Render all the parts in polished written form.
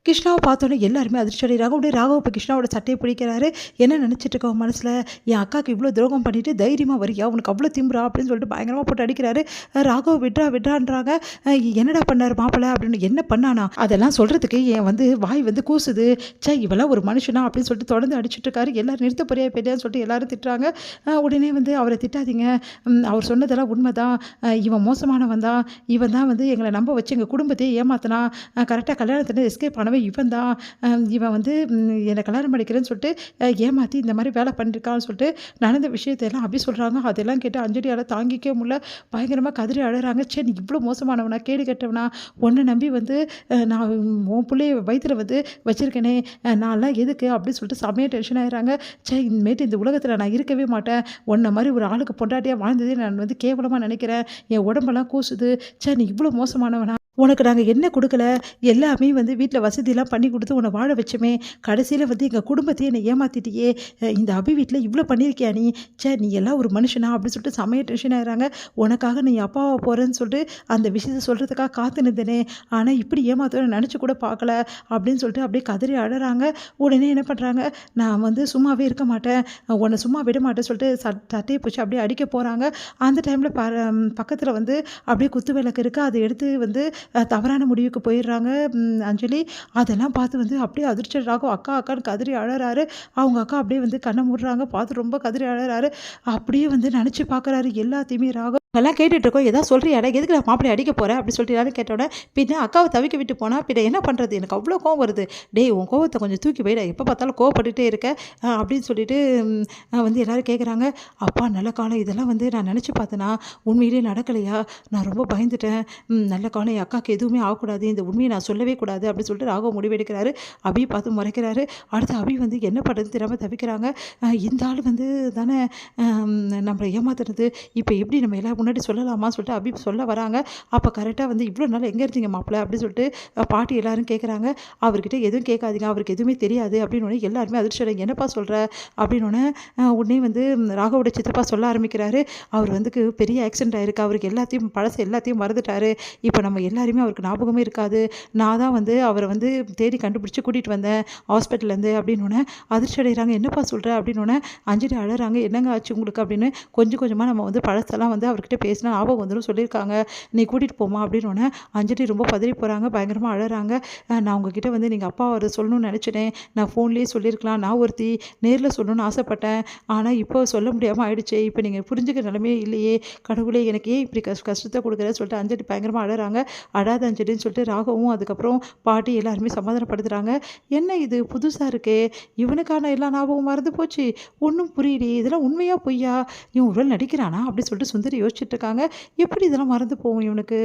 கிருஷ்ணாவ பார்த்தோன்னே எல்லாருமே அதிர்ச்சி அடைகிறாங்க. உடனே ராகவ் இப்ப கிருஷ்ணாவோட சட்டைய பிடிக்கிறாரு. என்ன நினச்சிட்டு இருக்க உன் மனசுல? என் அக்காக்கு இவ்ளோ துரோகம் பண்ணிட்டு தைரியமா வரியா? உனக்கு அவ்ளோ திமிரா? அப்படின்னு சொல்லிட்டு பயங்கரமா போட்டு அடிக்கிறாரு. ராகவ் விட்றா விட்றான்றாங்க. என்னடா பண்ணாரு மாப்பிள? அப்படின்னு என்ன பண்ணானா? அதெல்லாம் சொல்றதுக்கு என் வாய் கூசுது. இவன்லாம் ஒரு மனுஷனா? அப்படின்னு சொல்லிட்டு தொடர்ந்து அடிச்சுட்டு இருக்காரு. எல்லாரும் நிறுத்த போறியா இப்படியான்னு சொல்லிட்டு எல்லாரும் திட்டுறாங்க. உடனே அவர திட்டாதீங்க. அவர் சொன்னதெல்லாம் உண்மைதான். இவன் மோசமானவன் தான். இவன் தான் எங்கள நம்ப வச்சு எங்க குடும்பத்தையே ஏமாத்துனான். கரெக்ட்டா கல்யாணத்துல எஸ்கேப் ஆனவன் இவன் தான். இவன் என்ன கல்யாணம் பண்ணிக்கிறேன்னு சொல்லிட்டு ஏமாத்தி இந்த மாரி வேலை பண்ணியிருக்கான்னு சொல்லிட்டு நடந்த விஷயத்தையெல்லாம் அபி சொல்றாங்க. அதெல்லாம் கேட்டு அஞ்சலியால தாங்கிக்கவே முடியல. பயங்கரமா கதறி அழறாங்க. நீ இவ்ளோ மோசமானவனா? கேடு கெட்டவனா? உன்ன நம்பி நான் உன் புள்ளைய வயித்துல வச்சிருக்கேனே! நான்லாம் எதுக்கு? அப்படின்னு சொல்லிட்டு செமையா டென்ஷன் ஆயிடுறாங்க. இனிமேட்டு இந்த உலகத்துல நான் இருக்கவே மாட்டேன். உன்ன மாரி ஒரு ஆளுக்கு பொண்டாட்டியா வாழ்ந்ததே நான் கேவலமா நினைக்கிறேன். என் உடம்பெல்லாம் கூசுது. நீ இவ்ளோ மோசமானவனா? உனக்கு நாங்க என்ன குடுக்கல? எல்லாமே வீட்ல வசதிலாம் பண்ணி குடுத்து உன்ன வாழ வச்சோமே! கடைசியில எங்க குடும்பத்தையே என்ன ஏமாத்திட்டியே! இந்த அபி வீட்ல இவ்ளோ பண்ணியிருக்கியா நீ? நீ எல்லாம் ஒரு மனுஷனா? அப்டின்னு சொல்லிட்டு செமையா டென்ஷன் ஆயிடுறாங்க. உனக்காக நீ அப்பாவா போறேன்னு சொல்லிட்டு அந்த விஷயத்த சொல்றதுக்காக காத்து நிந்தனே! ஆனா இப்படி ஏமாத்துவேன்னு நெனச்சு கூட பார்க்கல. அப்டின்னு சொல்லிட்டு அப்படியே கதறி அழறாங்க. உடனே என்ன பண்றாங்க, நான் சும்மாவே இருக்க மாட்டேன். உன்ன சும்மா விட மாட்டேன்னு சொல்லிட்டு சட்டைய பிடிச்சு அப்படியே அடிக்க போறாங்க. அந்த டைம்ல பக்கத்துல அப்படியே குத்து விளக்கு இருக்கு. அத எடுத்து தவறான முடிவுக்கு போயிடுறாங்க அஞ்சலி. அதெல்லாம் பார்த்து அப்படியே அதிர்ச்சி ராகும். அக்கா அக்கான்னு கதறி அழறாரு. அவங்க அக்கா அப்படியே கண்ண மூடுறாங்க. பார்த்து ரொம்ப கதறி அழறாரு. அப்படியே நினச்சு பார்க்குறாரு எல்லாத்தையுமே ராகும். அதெல்லாம் கேட்டுட்டு இருக்கோம். ஏதாவது சொல்றியாடா? எதுக்கு நான் மாப்பிளைய அடிக்க போறேன்? அப்படி சொல்லிட்டு எல்லாரும் கேட்டோன்னே, பின்ன அக்காவ தவிக்க விட்டு போனா, பின்ன என்ன பண்றது? எனக்கு அவ்வளோ கோவம் வருது. டேய் உன் கோவத்த கொஞ்சம் தூக்கி வைடா. எப்போ பார்த்தாலும் கோவப்பட்டுட்டே இருக்க. அப்படின்னு சொல்லிட்டு எல்லாரும் கேட்குறாங்க. அப்பா நல்ல காலம் இதெல்லாம் நான் நினச்சு பார்த்தேனா, உண்மையிலேயே நடக்கலையா? நான் ரொம்ப பயந்துட்டேன். நல்ல காலம் என் அக்காவுக்கு எதுவுமே ஆகக்கூடாது. இந்த உண்மையை நான் சொல்லவே கூடாது. அப்படின்னு சொல்லிட்டு ராகவ் முடிவெடுக்கிறாரு. அபியை பார்த்து முறைக்கிறாரு. அடுத்து அபி என்ன பண்ணுறதுன்னு தெரியாமல் தவிக்கிறாங்க. இந்த ஆள் தானே நம்மளை ஏமாத்துறது. இப்போ எப்படி நம்ம எல்லாம் முன்னாடி சொல்லலாமான்னு சொல்லிட்டு அபி சொல்ல வராங்க. அப்போ கரெக்டாக இவ்வளோ நாள் எங்கே இருந்தீங்க மாப்பிள்ள? அப்படின்னு சொல்லிட்டு பாட்டி எல்லாரும் கேட்குறாங்க. அவர்கிட்ட எதுவும் கேட்காதீங்க. அவருக்கு எதுவுமே தெரியாது அப்படின்னு எல்லாருமே அதிர்ச்சி அடைங்க. என்னப்பா சொல்கிற? அப்படின்னு உடனே ராகவோட சித்தப்பா சொல்ல ஆரம்பிக்கிறாரு. அவர் பெரிய ஆக்சிடென்ட் ஆயிருக்கு. அவருக்கு எல்லாத்தையும் பழசு எல்லாத்தையும் மறந்துட்டாரு. இப்போ நம்ம எல்லாருமே அவருக்கு ஞாபகமே இருக்காது. நான் தான் அவரை தேடி கண்டுபிடிச்சி கூட்டிகிட்டு வந்தேன் ஹாஸ்பிட்டல்லேருந்து அப்படின்னு அதிர்ச்சி அடைகிறாங்க. என்னப்பா சொல்கிற? அப்படின்னு அஞ்சலி அழறாங்க. என்னங்க ஆச்சு உங்களுக்கு? அப்படின்னு கொஞ்சம் கொஞ்சமாக நம்ம பழசெல்லாம் அவர்கிட்ட பேசினா ஞாபகம் வந்துடும் சொல்லியிருக்காங்க. நீ கூட்டிகிட்டு போமா அப்படின்னு அஞ்சலி ரொம்ப பதறி போகிறாங்க. பயங்கரமாக அழறாங்க. நான் உங்ககிட்ட நீங்கள் அப்பா அவரை சொல்லணும்னு நினச்சிட்டேன். நான் ஃபோன்லேயே சொல்லியிருக்கலாம். நான் ஒருத்தி நேரில் சொல்லணும்னு ஆசைப்பட்டேன். ஆனால் இப்போ சொல்ல முடியாமல் ஆயிடுச்சு. இப்போ நீங்கள் புரிஞ்சுக்கிற நிலைமையே இல்லையே. கடவுளே எனக்கு ஏன் இப்படி கஷ்டத்தை கொடுக்குறேன்னு சொல்லிட்டு அஞ்சலி பயங்கரமாக அழறாங்க. அழாத அஞ்சலின்னு சொல்லிட்டு ராகவும் அதுக்கப்புறம் பாட்டி எல்லாருமே சமாதானப்படுத்துகிறாங்க. என்ன இது புதுசாக இருக்கே, இவனுக்கான எல்லா ஞாபகம் மறந்து போச்சு. ஒன்றும் புரியலையே, இதெல்லாம் உண்மையா பொய்யா? இவன் உடல் நடிக்கிறானா? அப்படி சொல்லிட்டு சுந்தரி யோசிச்சுட்டு இருக்காங்க. எப்படி இதெல்லாம் மறந்து போகும் இவனுக்கு?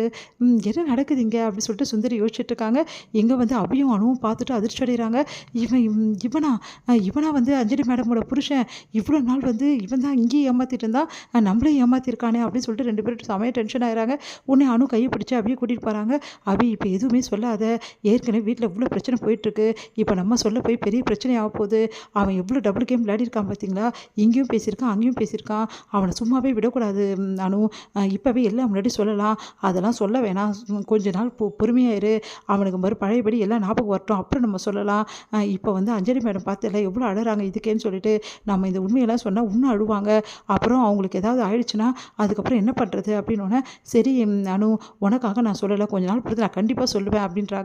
என்ன நடக்குது இங்கே? அப்படி சொல்லிட்டு சுந்தரி யோசிச்சுட்டு இருக்காங்க. இங்கே அபியும் அணுவும் பார்த்துட்டு அதிர்ச்சி அடைகிறாங்க. இவன் இவனா இவனா அஞ்சலி மேடமோட புருஷன். இவ்வளோ நாள் இவன் தான் இங்கேயும் ஏமாத்திட்டு இருந்தான், நம்மளையும் ஏமாத்திருக்கானே அப்படின்னு சொல்லிட்டு 2 பேரும் செமையாக டென்ஷன் ஆகிறாங்க. உடனே அணு கையை பிடிச்சி அபியை கூட்டிகிட்டு போகிறாங்க. அபி இப்போ எதுவுமே சொல்லாத. ஏற்கனவே வீட்டில் இவ்வளோ பிரச்சனை போயிட்டுருக்கு. இப்போ நம்ம சொல்ல போய் பெரிய பிரச்சனை ஆக போகுது. அவன் எவ்வளோ டபுள் கேம் விளையாடிருக்கான் பார்த்தீங்களா? இங்கேயும் பேசியிருக்கான், அங்கேயும் பேசியிருக்கான். அவனை சும்மாவே விடக்கூடாது அணு. இப்போவே எல்லாம் முன்னாடி சொல்லலாம். அதெல்லாம் சொல்ல வேணாம். கொஞ்ச நாள் பொறுமையாக இரு. அவனுக்கு பழையபடி எல்லாம் ஞாபகம் வரட்டும். அப்புறம் நம்ம சொல்லலாம். இப்போ அஞ்சலி மேடம் பார்த்தல எவ்வளோ அழறாங்க இதுக்கேன்னு சொல்லிட்டு, நம்ம இந்த உண்மையெல்லாம் சொன்னால் இன்னும் அழுவாங்க. அப்புறம் அவங்களுக்கு ஏதாவது ஆயிடுச்சுன்னா அதுக்கப்புறம் என்ன பண்ணுறது? அப்படின்னோடனே சரி அணு, உனக்காக நான் சொல்லலை. கொஞ்ச நாள் பொறுத்து நான் கண்டிப்பாக சொல்லுவேன் அப்படின்றாங்க.